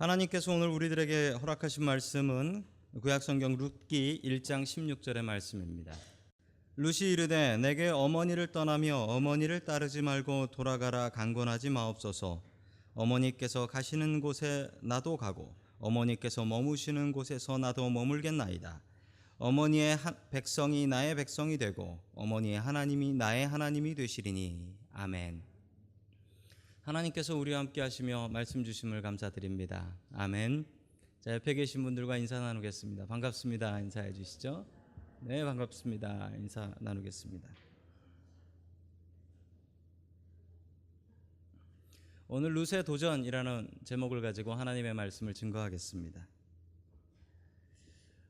하나님께서 오늘 우리들에게 허락하신 말씀은 구약성경 룻기 1장 16절의 말씀입니다. 룻이 이르되 내게 어머니를 떠나며 어머니를 따르지 말고 돌아가라 강권하지 마옵소서. 어머니께서 가시는 곳에 나도 가고 어머니께서 머무시는 곳에서 나도 머물겠나이다. 어머니의 백성이 나의 백성이 되고 어머니의 하나님이 나의 하나님이 되시리니. 아멘. 하나님께서 우리와 함께 하시며 말씀 주심을 감사드립니다. 아멘. 자, 옆에 계신 분들과 인사 나누겠습니다. 반갑습니다. 인사해 주시죠. 네, 반갑습니다. 인사 나누겠습니다. 오늘 룻의 도전이라는 제목을 가지고 하나님의 말씀을 증거하겠습니다.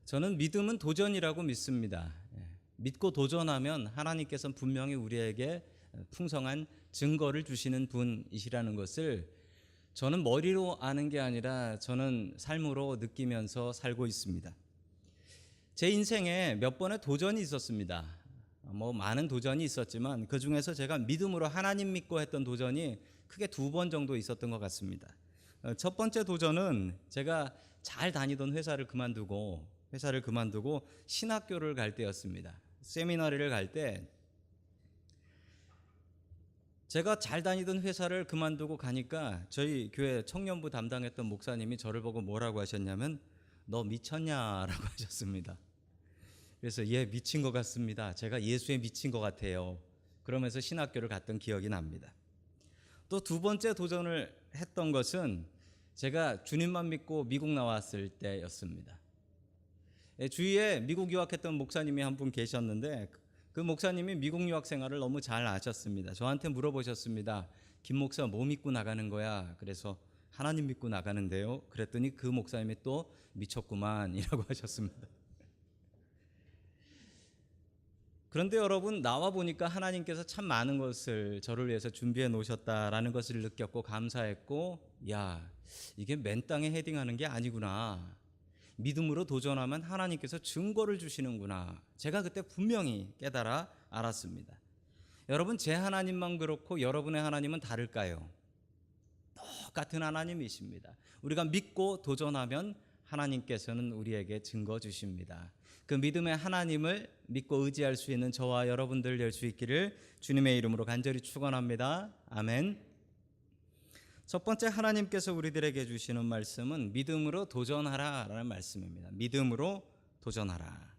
저는 믿음은 도전이라고 믿습니다. 믿고 도전하면 하나님께서는 분명히 우리에게 풍성한 증거를 주시는 분이시라는 것을 저는 머리로 아는 게 아니라 저는 삶으로 느끼면서 살고 있습니다. 제 인생에 몇 번의 도전이 있었습니다. 많은 도전이 있었지만 그 중에서 제가 믿음으로 하나님 믿고 했던 도전이 크게 2번 정도 있었던 것 같습니다. 첫 번째 도전은 제가 잘 다니던 회사를 그만두고 신학교를 갈 때였습니다. 세미나리를 갈 때 제가 잘 다니던 회사를 그만두고 가니까 저희 교회 청년부 담당했던 목사님이 저를 보고 뭐라고 하셨냐면 너 미쳤냐라고 하셨습니다. 그래서 예, 미친 것 같습니다. 제가 예수에 미친 것 같아요. 그러면서 신학교를 갔던 기억이 납니다. 또 2번째 도전을 했던 것은 제가 주님만 믿고 미국 나왔을 때였습니다. 주위에 미국 유학했던 목사님이 한 분 계셨는데 그 목사님이 미국 유학 생활을 너무 잘 아셨습니다. 저한테 물어보셨습니다. 김 목사 뭐 믿고 나가는 거야? 그래서 하나님 믿고 나가는데요. 그랬더니 그 목사님이 또 미쳤구만 이라고 하셨습니다. 그런데 여러분, 나와 보니까 하나님께서 참 많은 것을 저를 위해서 준비해 놓으셨다라는 것을 느꼈고 감사했고, 야, 이게 맨 땅에 헤딩하는 게 아니구나. 믿음으로 도전하면 하나님께서 증거를 주시는구나. 제가 그때 분명히 깨달아 알았습니다. 여러분, 제 하나님만 그렇고 여러분의 하나님은 다를까요? 똑같은 하나님이십니다. 우리가 믿고 도전하면 하나님께서는 우리에게 증거 주십니다. 그 믿음의 하나님을 믿고 의지할 수 있는 저와 여러분들 될 수 있기를 주님의 이름으로 간절히 축원합니다. 아멘. 첫 번째 하나님께서 우리들에게 주시는 말씀은 믿음으로 도전하라라는 말씀입니다. 믿음으로 도전하라.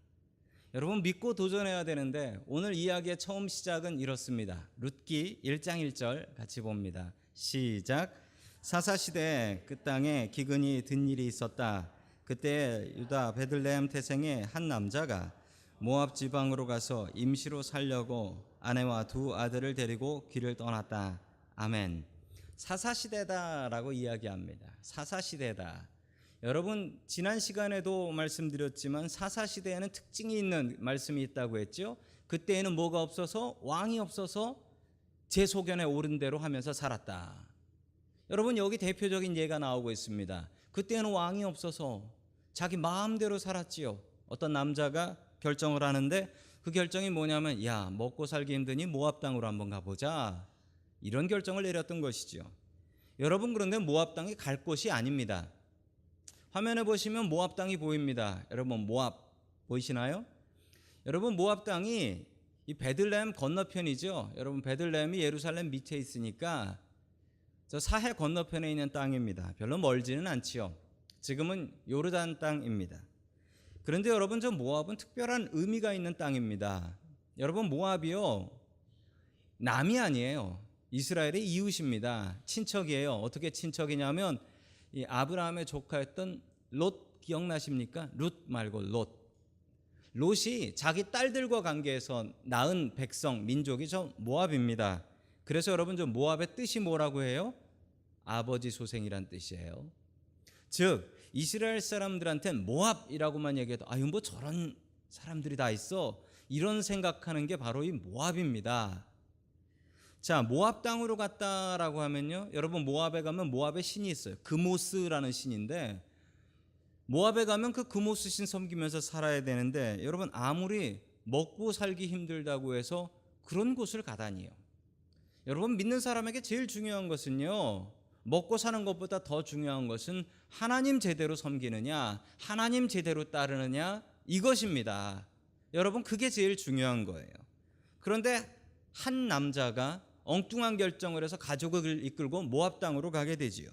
여러분, 믿고 도전해야 되는데 오늘 이야기의 처음 시작은 이렇습니다. 룻기 1장 1절 같이 봅니다. 시작. 사사시대에 그 땅에 기근이 든 일이 있었다. 그때 유다 베들레헴 태생의 한 남자가 모압 지방으로 가서 임시로 살려고 아내와 2 아들을 데리고 길을 떠났다. 아멘. 사사시대다라고 이야기합니다. 사사시대다. 여러분, 지난 시간에도 말씀드렸지만 사사시대에는 특징이 있는 말씀이 있다고 했죠. 그때에는 뭐가 없어서, 왕이 없어서 제 소견에 옳은 대로 하면서 살았다. 여러분, 여기 대표적인 예가 나오고 있습니다. 그때는 왕이 없어서 자기 마음대로 살았지요. 어떤 남자가 결정을 하는데 그 결정이 뭐냐면, 야, 먹고 살기 힘드니 모압 땅으로 한번 가보자. 이런 결정을 내렸던 것이죠. 여러분, 그런데 모압 땅이 갈 곳이 아닙니다. 화면에 보시면 모압 땅이 보입니다. 여러분, 모압 보이시나요? 여러분, 모압 땅이 이 베들레헴 건너편이죠. 여러분, 베들레헴이 예루살렘 밑에 있으니까 저 사해 건너편에 있는 땅입니다. 별로 멀지는 않지요. 지금은 요르단 땅입니다. 그런데 여러분, 저 모압은 특별한 의미가 있는 땅입니다. 여러분, 모압이요, 남이 아니에요. 이스라엘의 이웃입니다. 친척이에요. 어떻게 친척이냐면 이 아브라함의 조카였던 롯 기억나십니까? 룻 말고 롯. 롯이 자기 딸들과 관계해서 낳은 백성, 민족이 저 모압입니다. 그래서 여러분, 저 모압의 뜻이 뭐라고 해요? 아버지 소생이란 뜻이에요. 즉 이스라엘 사람들한테는 모압이라고만 얘기해도 아유, 뭐 저런 사람들이 다 있어, 이런 생각하는 게 바로 이 모압입니다. 자, 모압 땅으로 갔다라고 하면요, 여러분, 모압에 가면 모압의 신이 있어요. 그모스라는 신인데 모압에 가면 그 그모스 신 섬기면서 살아야 되는데 여러분, 아무리 먹고 살기 힘들다고 해서 그런 곳을 가다니요. 여러분, 믿는 사람에게 제일 중요한 것은요, 먹고 사는 것보다 더 중요한 것은 하나님 제대로 섬기느냐, 하나님 제대로 따르느냐, 이것입니다. 여러분, 그게 제일 중요한 거예요. 그런데 한 남자가 엉뚱한 결정을 해서 가족을 이끌고 모압 땅으로 가게 되지요.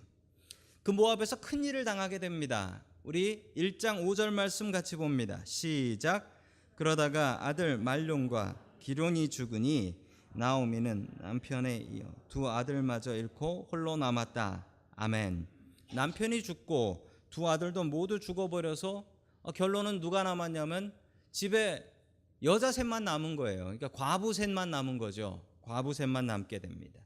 그 모압에서 큰 일을 당하게 됩니다. 우리 1장 5절 말씀 같이 봅니다. 시작. 그러다가 아들 말론과 기론이 죽으니 나오미는 남편에 이어 두 아들마저 잃고 홀로 남았다. 아멘. 남편이 죽고 두 아들도 모두 죽어버려서 결론은 누가 남았냐면 집에 여자 셋만 남은 거예요. 그러니까 과부 셋만 남은 거죠. 과부 셋만 남게 됩니다.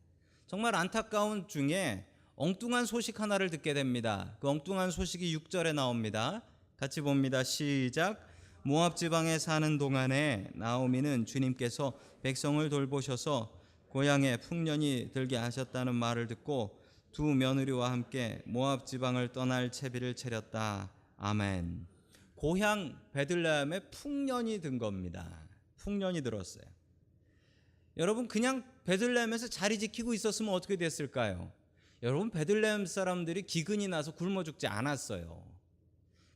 정말 안타까운 중에 엉뚱한 소식 하나를 듣게 됩니다. 그 엉뚱한 소식이 6절에 나옵니다. 같이 봅니다. 시작. 모압 지방에 사는 동안에 나오미는 주님께서 백성을 돌보셔서 고향에 풍년이 들게 하셨다는 말을 듣고 두 며느리와 함께 모압 지방을 떠날 채비를 차렸다. 아멘. 고향 베들레헴에 풍년이 든 겁니다. 풍년이 들었어요. 여러분, 그냥 베들레헴에서 자리 지키고 있었으면 어떻게 됐을까요? 여러분, 베들레헴 사람들이 기근이 나서 굶어 죽지 않았어요.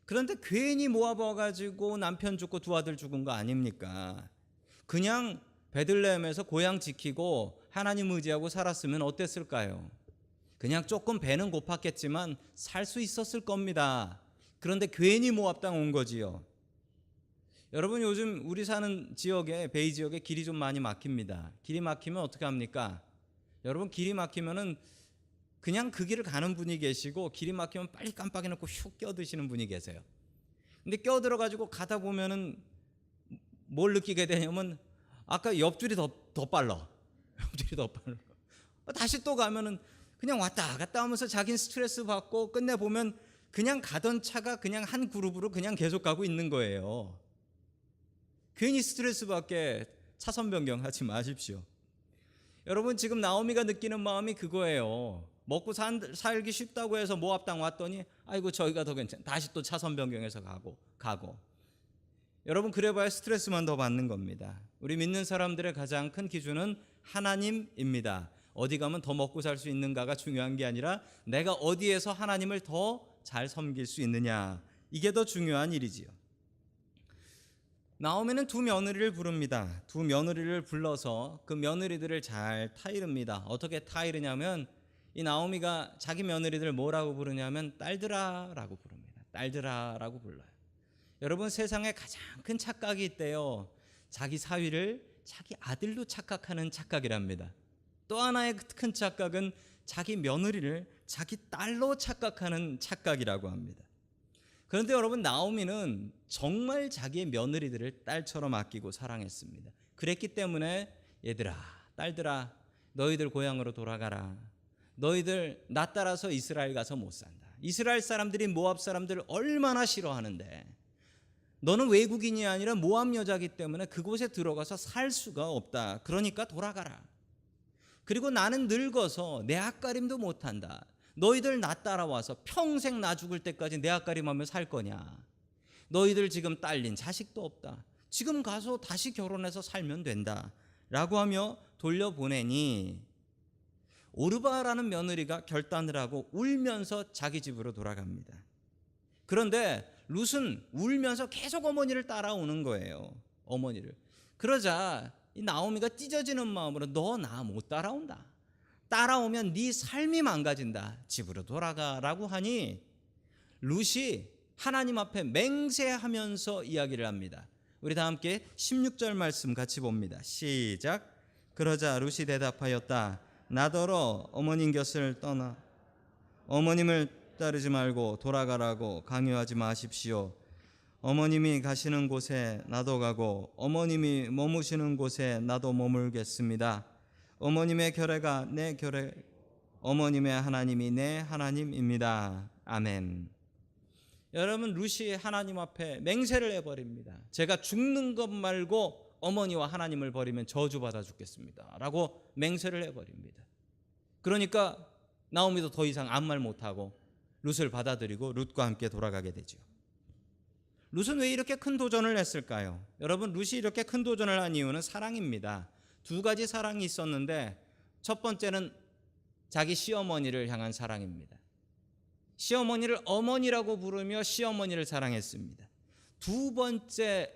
그런데 괜히 모압 와가지고 남편 죽고 두 아들 죽은 거 아닙니까? 그냥 베들레헴에서 고향 지키고 하나님 의지하고 살았으면 어땠을까요? 그냥 조금 배는 고팠겠지만 살 수 있었을 겁니다. 그런데 괜히 모압 땅 온 거지요. 여러분, 요즘 우리 사는 지역에, 베이 지역에 길이 좀 많이 막힙니다. 길이 막히면 어떻게 합니까? 여러분, 길이 막히면은 그냥 그 길을 가는 분이 계시고, 길이 막히면 빨리 깜빡이 놓고 슉 껴드시는 분이 계세요. 근데 껴들어가지고 가다 보면은 뭘 느끼게 되냐면 아까 옆줄이 더 빨라. 옆줄이 더 빨라. 다시 또 가면은 그냥 왔다 갔다 하면서 자기는 스트레스 받고 끝내 보면 그냥 가던 차가 그냥 한 그룹으로 그냥 계속 가고 있는 거예요. 괜히 스트레스 받게 차선 변경하지 마십시오. 여러분, 지금 나오미가 느끼는 마음이 그거예요. 먹고 살기 쉽다고 해서 모압 땅 왔더니 아이고 저희가 더 괜찮아. 다시 또 차선 변경해서 가고. 여러분, 그래봐야 스트레스만 더 받는 겁니다. 우리 믿는 사람들의 가장 큰 기준은 하나님입니다. 어디 가면 더 먹고 살 수 있는가가 중요한 게 아니라 내가 어디에서 하나님을 더 잘 섬길 수 있느냐, 이게 더 중요한 일이지요. 나오미는 두 며느리를 부릅니다. 두 며느리를 불러서 그 며느리들을 잘 타이릅니다. 어떻게 타이르냐면 이 나오미가 자기 며느리들 뭐라고 부르냐면 딸들아라고 부릅니다. 딸들아라고 불러요. 여러분, 세상에 가장 큰 착각이 있대요. 자기 사위를 자기 아들로 착각하는 착각이랍니다. 또 하나의 큰 착각은 자기 며느리를 자기 딸로 착각하는 착각이라고 합니다. 그런데 여러분, 나오미는 정말 자기의 며느리들을 딸처럼 아끼고 사랑했습니다. 그랬기 때문에 얘들아, 딸들아, 너희들 고향으로 돌아가라. 너희들 나 따라서 이스라엘 가서 못 산다. 이스라엘 사람들이 모압 사람들을 얼마나 싫어하는데 너는 외국인이 아니라 모압 여자이기 때문에 그곳에 들어가서 살 수가 없다. 그러니까 돌아가라. 그리고 나는 늙어서 내 앞가림도 못한다. 너희들 나 따라와서 평생 나 죽을 때까지 내 앞가림하며 살 거냐? 너희들 지금 딸린 자식도 없다. 지금 가서 다시 결혼해서 살면 된다. 라고 하며 돌려보내니 오르바라는 며느리가 결단을 하고 울면서 자기 집으로 돌아갑니다. 그런데 룻은 울면서 계속 어머니를 따라오는 거예요. 어머니를. 그러자 이 나오미가 찢어지는 마음으로 너 나 못 따라온다. 따라오면 네 삶이 망가진다. 집으로 돌아가라고 하니 룻이 하나님 앞에 맹세하면서 이야기를 합니다. 우리 다 함께 16절 말씀 같이 봅니다. 시작. 그러자 룻이 대답하였다. 나더러 어머님 곁을 떠나 어머님을 따르지 말고 돌아가라고 강요하지 마십시오. 어머님이 가시는 곳에 나도 가고 어머님이 머무시는 곳에 나도 머물겠습니다. 어머님의 결례가 내 결례, 어머님의 하나님이 내 하나님입니다. 아멘. 여러분, 룻이 하나님 앞에 맹세를 해버립니다. 제가 죽는 것 말고 어머니와 하나님을 버리면 저주받아 죽겠습니다. 라고 맹세를 해버립니다. 그러니까 나오미도 더 이상 아무 말 못하고 룻을 받아들이고 룻과 함께 돌아가게 되죠. 룻은 왜 이렇게 큰 도전을 했을까요? 여러분, 룻이 이렇게 큰 도전을 한 이유는 사랑입니다. 두 가지 사랑이 있었는데 첫 번째는 자기 시어머니를 향한 사랑입니다. 시어머니를 어머니라고 부르며 시어머니를 사랑했습니다. 두 번째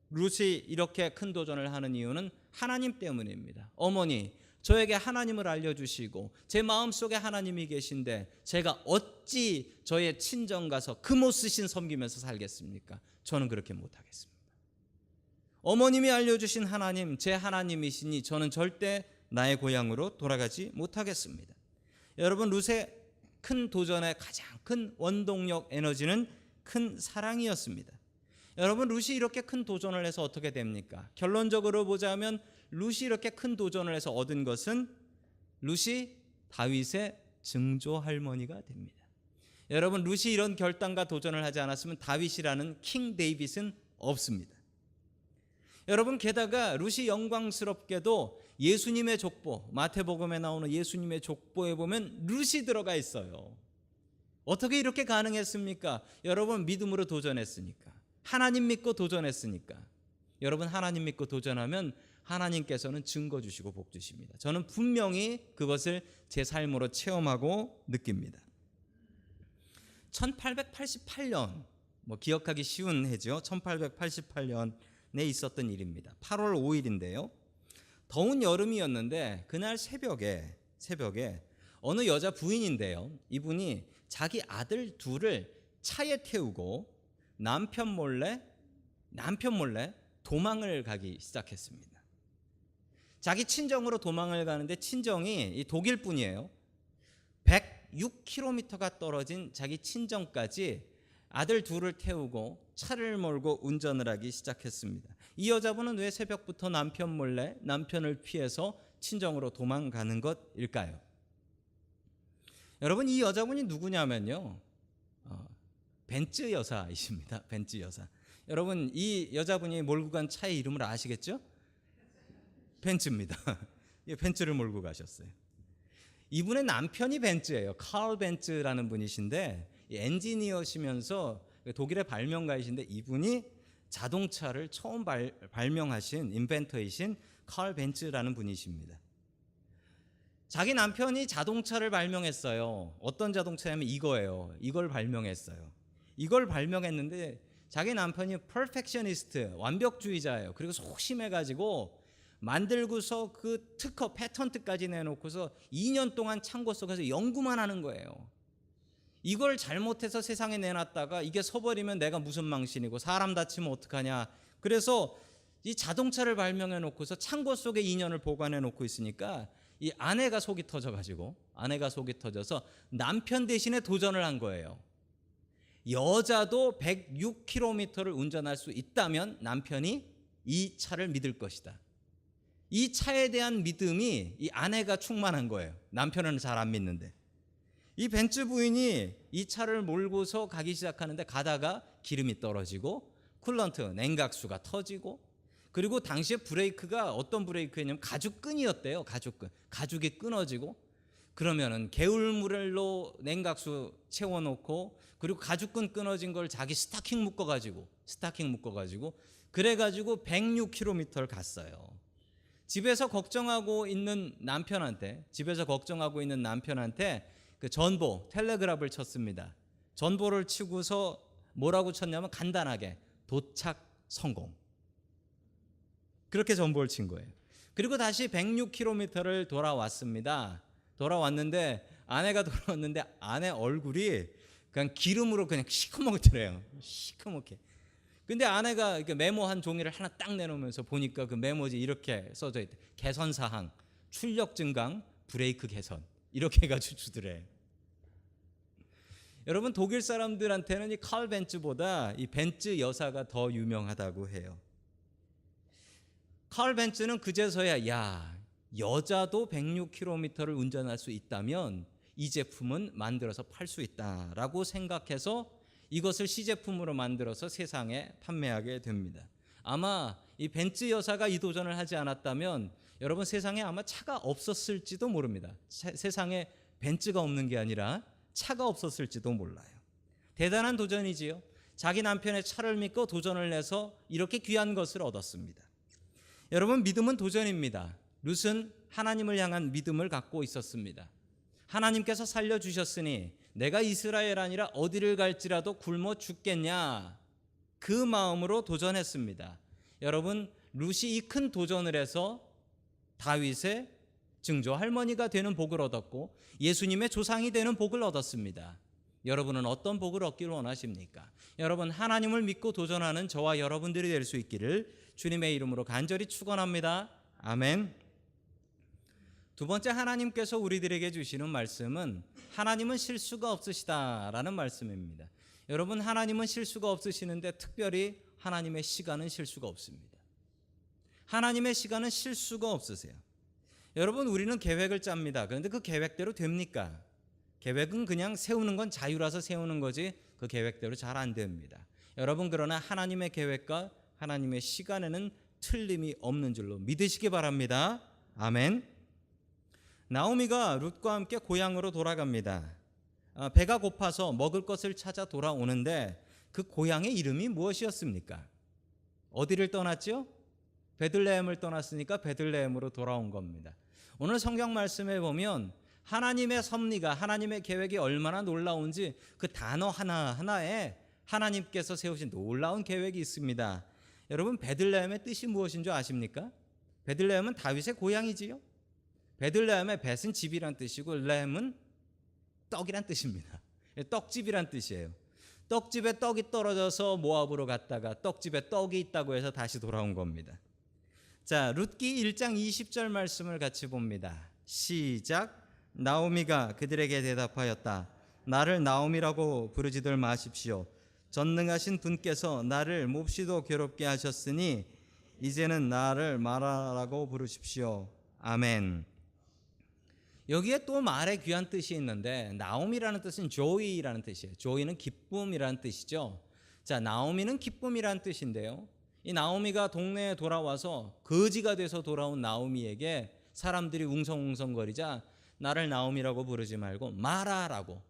룻이 이렇게 큰 도전을 하는 이유는 하나님 때문입니다. 어머니, 저에게 하나님을 알려주시고 제 마음속에 하나님이 계신데 제가 어찌 저의 친정 가서 금옷 쓰신 섬기면서 살겠습니까? 저는 그렇게 못하겠습니다. 어머님이 알려주신 하나님, 제 하나님이시니 저는 절대 나의 고향으로 돌아가지 못하겠습니다. 여러분, 룻의 큰 도전의 가장 큰 원동력 에너지는 큰 사랑이었습니다. 여러분, 룻이 이렇게 큰 도전을 해서 어떻게 됩니까? 결론적으로 보자면 룻이 이렇게 큰 도전을 해서 얻은 것은 룻이 다윗의 증조 할머니가 됩니다. 여러분, 룻이 이런 결단과 도전을 하지 않았으면 다윗이라는 킹 데이빗은 없습니다. 여러분, 게다가 룻이 영광스럽게도 예수님의 족보, 마태복음에 나오는 예수님의 족보에 보면 룻이 들어가 있어요. 어떻게 이렇게 가능했습니까? 여러분, 믿음으로 도전했으니까. 하나님 믿고 도전했으니까. 여러분, 하나님 믿고 도전하면 하나님께서는 증거 주시고 복 주십니다. 저는 분명히 그것을 제 삶으로 체험하고 느낍니다. 1888년, 기억하기 쉬운 해죠. 1888년에 있었던 일입니다. 8월 5일인데요. 더운 여름이었는데 그날 새벽에 어느 여자 부인인데요. 이분이 자기 아들 둘을 차에 태우고 남편 몰래 도망을 가기 시작했습니다. 자기 친정으로 도망을 가는데 친정이 독일 분이에요. 106km가 떨어진 자기 친정까지 아들 둘을 태우고 차를 몰고 운전을 하기 시작했습니다. 이 여자분은 왜 새벽부터 남편 몰래 남편을 피해서 친정으로 도망가는 것일까요? 여러분, 이 여자분이 누구냐면요, 벤츠 여사이십니다. 벤츠 여사. 여러분, 이 여자분이 몰고 간 차의 이름을 아시겠죠? 벤츠입니다. 벤츠를 몰고 가셨어요. 이분의 남편이 벤츠예요. 칼 벤츠라는 분이신데 엔지니어시면서 독일의 발명가이신데 이분이 자동차를 처음 발명하신 인벤터이신 칼 벤츠라는 분이십니다. 자기 남편이 자동차를 발명했어요. 어떤 자동차냐면 이거예요. 이걸 발명했어요. 이걸 발명했는데 자기 남편이 퍼펙셔니스트, 완벽주의자예요. 그리고 소심해가지고 만들고서 그 특허, 패턴트까지 내놓고서 2년 동안 창고 속에서 연구만 하는 거예요. 이걸 잘못해서 세상에 내놨다가 이게 서버리면 내가 무슨 망신이고 사람 다치면 어떡하냐. 그래서 이 자동차를 발명해 놓고서 창고 속에 2년을 보관해 놓고 있으니까 이 아내가 속이 터져서 남편 대신에 도전을 한 거예요. 여자도 106km를 운전할 수 있다면 남편이 이 차를 믿을 것이다. 이 차에 대한 믿음이 이 아내가 충만한 거예요. 남편은 잘 안 믿는데. 이 벤츠 부인이 이 차를 몰고서 가기 시작하는데 가다가 기름이 떨어지고 쿨런트, 냉각수가 터지고, 그리고 당시에 브레이크가 어떤 브레이크였냐면 가죽끈이었대요. 가죽이 끊어지고, 그러면은 개울물로 냉각수 채워놓고, 그리고 가죽끈 끊어진 걸 자기 스타킹 묶어가지고 그래가지고 106km를 갔어요. 집에서 걱정하고 있는 남편한테 그 전보, 텔레그랍을 쳤습니다. 전보를 치고서 뭐라고 쳤냐면 간단하게 도착 성공. 그렇게 전보를 친 거예요. 그리고 다시 106km를 돌아왔는데 아내 얼굴이 그냥 기름으로 그냥 시커멓더래요. 시커멓게. 근데 아내가 메모한 종이를 하나 딱 내놓으면서 보니까 그 메모지 이렇게 써져 있대. 개선사항, 출력 증강, 브레이크 개선. 이렇게 해가지고 주더래요. 여러분, 독일 사람들한테는 이 칼 벤츠보다 이 벤츠 여사가 더 유명하다고 해요. 칼 벤츠는 그제서야 여자도 106km를 운전할 수 있다면 이 제품은 만들어서 팔 수 있다라고 생각해서 이것을 시제품으로 만들어서 세상에 판매하게 됩니다. 아마 이 벤츠 여사가 이 도전을 하지 않았다면 여러분, 세상에 아마 차가 없었을지도 모릅니다. 세상에 벤츠가 없는 게 아니라 차가 없었을지도 몰라요. 대단한 도전이지요. 자기 남편의 차를 믿고 도전을 해서 이렇게 귀한 것을 얻었습니다. 여러분, 믿음은 도전입니다. 룻은 하나님을 향한 믿음을 갖고 있었습니다. 하나님께서 살려주셨으니 내가 이스라엘 아니라 어디를 갈지라도 굶어 죽겠냐, 그 마음으로 도전했습니다. 여러분, 룻이 이 큰 도전을 해서 다윗의 증조 할머니가 되는 복을 얻었고 예수님의 조상이 되는 복을 얻었습니다. 여러분은 어떤 복을 얻기를 원하십니까? 여러분, 하나님을 믿고 도전하는 저와 여러분들이 될 수 있기를 주님의 이름으로 간절히 축원합니다. 아멘. 두 번째, 하나님께서 우리들에게 주시는 말씀은 하나님은 실수가 없으시다라는 말씀입니다. 여러분, 하나님은 실수가 없으시는데 특별히 하나님의 시간은 실수가 없습니다. 하나님의 시간은 실수가 없으세요. 여러분, 우리는 계획을 짭니다. 그런데 그 계획대로 됩니까? 계획은 그냥 세우는 건 자유라서 세우는 거지 그 계획대로 잘 안 됩니다. 여러분, 그러나 하나님의 계획과 하나님의 시간에는 틀림이 없는 줄로 믿으시기 바랍니다. 아멘. 나오미가 룻과 함께 고향으로 돌아갑니다. 배가 고파서 먹을 것을 찾아 돌아오는데 그 고향의 이름이 무엇이었습니까? 어디를 떠났죠? 베들레헴을 떠났으니까 베들레헴으로 돌아온 겁니다. 오늘 성경 말씀에 보면 하나님의 섭리가, 하나님의 계획이 얼마나 놀라운지 그 단어 하나하나에 하나님께서 세우신 놀라운 계획이 있습니다. 여러분, 베들레헴의 뜻이 무엇인 줄 아십니까? 베들레헴은 다윗의 고향이지요. 베들레헴의 벳은 집이란 뜻이고 레헴은 떡이란 뜻입니다. 떡집이란 뜻이에요. 떡집에 떡이 떨어져서 모압으로 갔다가 떡집에 떡이 있다고 해서 다시 돌아온 겁니다. 자, 룻기 1장 20절 말씀을 같이 봅니다. 시작. 나오미가 그들에게 대답하였다. 나를 나오미라고 부르지들 마십시오. 전능하신 분께서 나를 몹시도 괴롭게 하셨으니 이제는 나를 마라라고 부르십시오. 아멘. 여기에 또 말의 귀한 뜻이 있는데 나오미라는 뜻은 조이라는 뜻이에요. 조이는 기쁨이라는 뜻이죠. 자, 나오미는 기쁨이라는 뜻인데요. 이 나오미가 동네에 돌아와서 거지가 돼서 돌아온 나오미에게 사람들이 웅성웅성거리자 나를 나오미라고 부르지 말고 마라라고.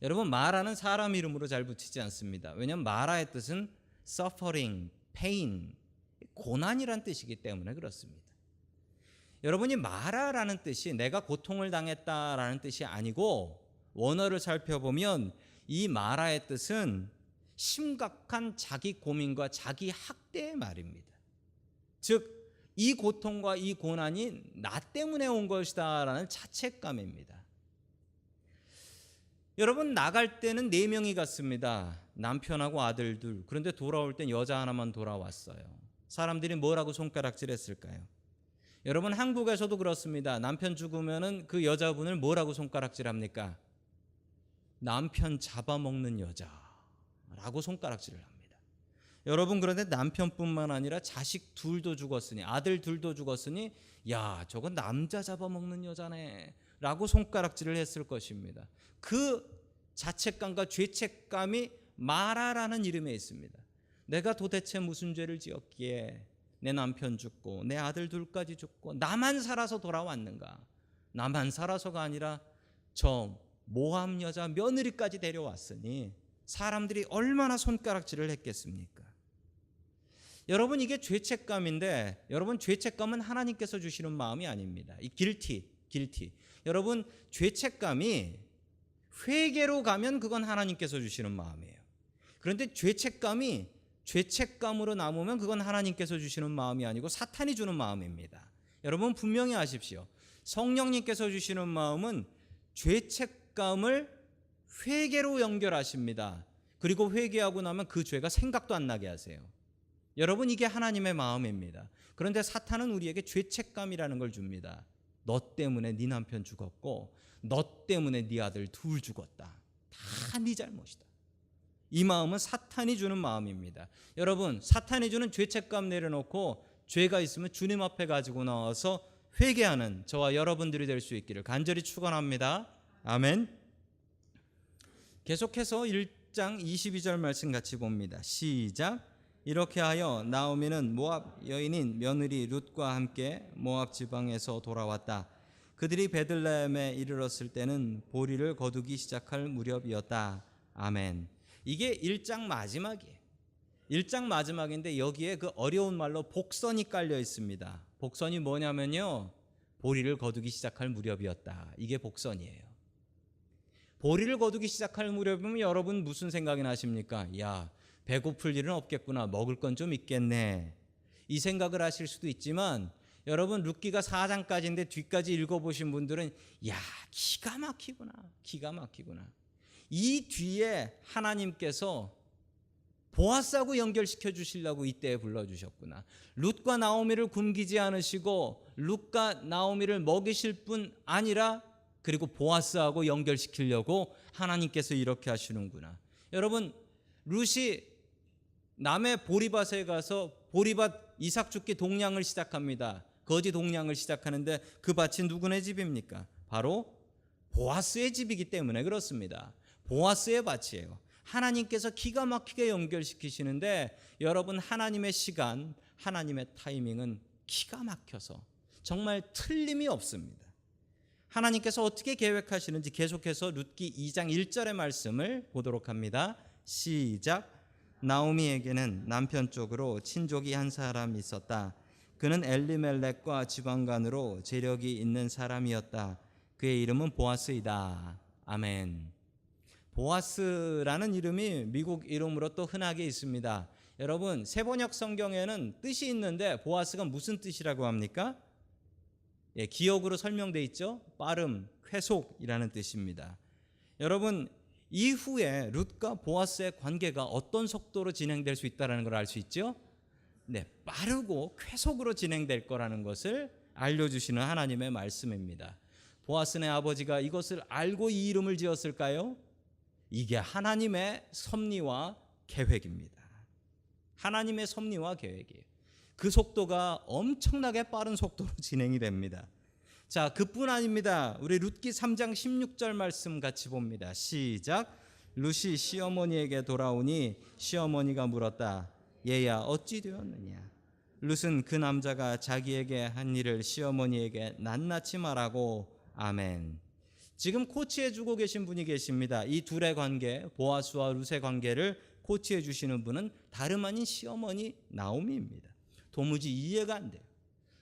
여러분, 마라는 사람 이름으로 잘 붙이지 않습니다. 왜냐하면 마라의 뜻은 suffering, pain, 고난이란 뜻이기 때문에 그렇습니다. 여러분이 마라라는 뜻이 내가 고통을 당했다라는 뜻이 아니고 원어를 살펴보면 이 마라의 뜻은 심각한 자기 고민과 자기 학대의 말입니다. 즉, 이 고통과 이 고난이 나 때문에 온 것이다라는 자책감입니다. 여러분, 나갈 때는 4명이 갔습니다. 남편하고 아들 둘. 그런데 돌아올 땐 여자 하나만 돌아왔어요. 사람들이 뭐라고 손가락질했을까요? 여러분, 한국에서도 그렇습니다. 남편 죽으면은 그 여자분을 뭐라고 손가락질합니까? 남편 잡아먹는 여자라고 손가락질을 합니다. 여러분, 그런데 남편뿐만 아니라 자식 둘도 죽었으니, 아들 둘도 죽었으니 야, 저건 남자 잡아먹는 여자네 라고 손가락질을 했을 것입니다. 그 자책감과 죄책감이 마라라는 이름에 있습니다. 내가 도대체 무슨 죄를 지었기에 내 남편 죽고 내 아들 둘까지 죽고 나만 살아서 돌아왔는가? 나만 살아서가 아니라 저 모함 여자 며느리까지 데려왔으니 사람들이 얼마나 손가락질을 했겠습니까? 여러분, 이게 죄책감인데 여러분, 죄책감은 하나님께서 주시는 마음이 아닙니다. 이 길티. 여러분, 죄책감이 회개로 가면 그건 하나님께서 주시는 마음이에요. 그런데 죄책감이 죄책감으로 남으면 그건 하나님께서 주시는 마음이 아니고 사탄이 주는 마음입니다. 여러분, 분명히 아십시오. 성령님께서 주시는 마음은 죄책감을 회개로 연결하십니다. 그리고 회개하고 나면 그 죄가 생각도 안 나게 하세요. 여러분, 이게 하나님의 마음입니다. 그런데 사탄은 우리에게 죄책감이라는 걸 줍니다. 너 때문에 네 남편 죽었고 너 때문에 네 아들 둘 죽었다. 다 네 잘못이다. 이 마음은 사탄이 주는 마음입니다. 여러분, 사탄이 주는 죄책감 내려놓고 죄가 있으면 주님 앞에 가지고 나와서 회개하는 저와 여러분들이 될 수 있기를 간절히 축원합니다. 아멘. 계속해서 1장 22절 말씀 같이 봅니다. 시작. 이렇게 하여 나오미는 모압 여인인 며느리 룻과 함께 모압 지방에서 돌아왔다. 그들이 베들레헴에 이르렀을 때는 보리를 거두기 시작할 무렵이었다. 아멘. 이게 1장 마지막이에요. 1장 마지막인데 여기에 그 어려운 말로 복선이 깔려 있습니다. 복선이 뭐냐면요, 보리를 거두기 시작할 무렵이었다. 이게 복선이에요. 보리를 거두기 시작할 무렵이면 여러분 무슨 생각이 나십니까? 야, 배고플 일은 없겠구나. 먹을 건 좀 있겠네. 이 생각을 하실 수도 있지만 여러분 룻기가 4장까지인데 뒤까지 읽어보신 분들은 야, 기가 막히구나. 기가 막히구나. 이 뒤에 하나님께서 보아스하고 연결시켜 주시려고 이때에 불러주셨구나. 룻과 나오미를 굶기지 않으시고 룻과 나오미를 먹이실 뿐 아니라 그리고 보아스하고 연결시키려고 하나님께서 이렇게 하시는구나. 여러분 룻이 남의 보리밭에 가서 보리밭 이삭 죽기 동량을 시작합니다. 거지 동량을 시작하는데 그 밭이 누구네 집입니까? 바로 보아스의 집이기 때문에 그렇습니다. 보아스의 밭이에요. 하나님께서 기가 막히게 연결시키시는데 여러분 하나님의 시간, 하나님의 타이밍은 기가 막혀서 정말 틀림이 없습니다. 하나님께서 어떻게 계획하시는지 계속해서 룻기 2장 1절의 말씀을 보도록 합니다. 시작. 나오미에게는 남편 쪽으로 친족이 한 사람이 있었다. 그는 엘리멜렉과 지방간으로 재력이 있는 사람이었다. 그의 이름은 보아스이다. 아멘. 보아스라는 이름이 미국 이름으로 또 흔하게 있습니다. 여러분 세번역 성경에는 뜻이 있는데 보아스가 무슨 뜻이라고 합니까? 기억으로 설명되어 있죠. 빠름, 쾌속이라는 뜻입니다. 여러분 이후에 룻과 보아스의 관계가 어떤 속도로 진행될 수 있다는 걸 알 수 있죠. 네, 빠르고 쾌속으로 진행될 거라는 것을 알려주시는 하나님의 말씀입니다. 보아스네 아버지가 이것을 알고 이 이름을 지었을까요? 이게 하나님의 섭리와 계획입니다. 하나님의 섭리와 계획이에요. 그 속도가 엄청나게 빠른 속도로 진행이 됩니다. 자, 그뿐 아닙니다. 우리 룻기 3장 16절 말씀 같이 봅니다. 시작. 룻이 시어머니에게 돌아오니 시어머니가 물었다. 얘야 어찌 되었느냐? 룻은 그 남자가 자기에게 한 일을 시어머니에게 낱낱이 말하고 아멘. 지금 코치해 주고 계신 분이 계십니다. 이 둘의 관계, 보아스와 룻의 관계를 코치해 주시는 분은 다름 아닌 시어머니 나오미입니다. 도무지 이해가 안 돼요.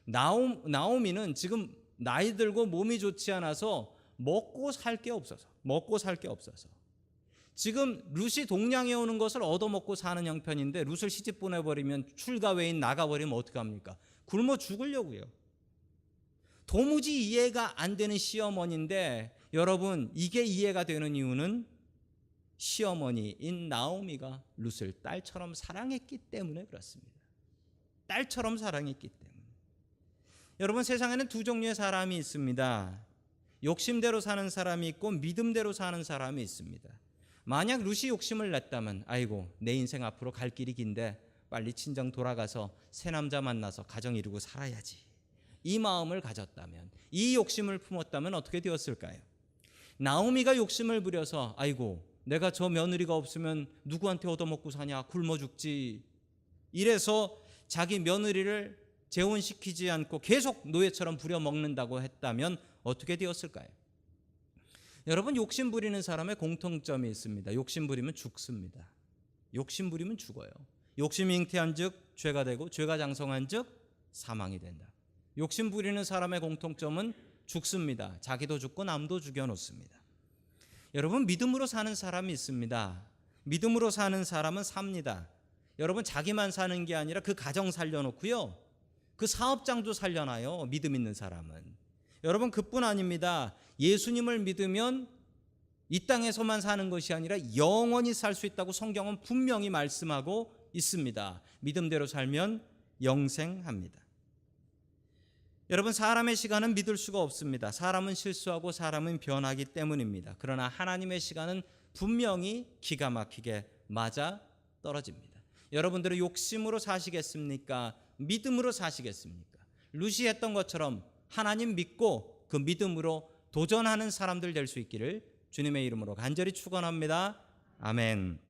나오미는 지금 나이 들고 몸이 좋지 않아서 먹고 살 게 없어서 지금 룻이 동량에 오는 것을 얻어먹고 사는 형편인데 룻을 시집 보내버리면 출가 외인 나가버리면 어떡합니까? 굶어 죽으려고요. 도무지 이해가 안 되는 시어머니인데 여러분 이게 이해가 되는 이유는 시어머니인 나오미가 룻을 딸처럼 사랑했기 때문에 그렇습니다. 딸처럼 사랑했기 때문에. 여러분 세상에는 두 종류의 사람이 있습니다. 욕심대로 사는 사람이 있고 믿음대로 사는 사람이 있습니다. 만약 룻이 욕심을 냈다면 아이고 내 인생 앞으로 갈 길이 긴데 빨리 친정 돌아가서 새 남자 만나서 가정 이루고 살아야지. 이 마음을 가졌다면 이 욕심을 품었다면 어떻게 되었을까요? 나오미가 욕심을 부려서 아이고 내가 저 며느리가 없으면 누구한테 얻어먹고 사냐 굶어 죽지 이래서 자기 며느리를 재혼시키지 않고 계속 노예처럼 부려먹는다고 했다면 어떻게 되었을까요? 여러분 욕심 부리는 사람의 공통점이 있습니다. 욕심 부리면 죽습니다. 욕심 부리면 죽어요. 욕심이 잉태한 즉 죄가 되고 죄가 장성한 즉 사망이 된다. 욕심 부리는 사람의 공통점은 죽습니다. 자기도 죽고 남도 죽여놓습니다. 여러분 믿음으로 사는 사람이 있습니다. 믿음으로 사는 사람은 삽니다. 여러분 자기만 사는 게 아니라 그 가정 살려놓고요. 그 사업장도 살려놔요. 믿음 있는 사람은. 여러분 그뿐 아닙니다. 예수님을 믿으면 이 땅에서만 사는 것이 아니라 영원히 살 수 있다고 성경은 분명히 말씀하고 있습니다. 믿음대로 살면 영생합니다. 여러분 사람의 시간은 믿을 수가 없습니다. 사람은 실수하고 사람은 변하기 때문입니다. 그러나 하나님의 시간은 분명히 기가 막히게 맞아 떨어집니다. 여러분들은 욕심으로 사시겠습니까? 믿음으로 사시겠습니까? 룻이 했던 것처럼 하나님 믿고 그 믿음으로 도전하는 사람들 될 수 있기를 주님의 이름으로 간절히 축원합니다. 아멘.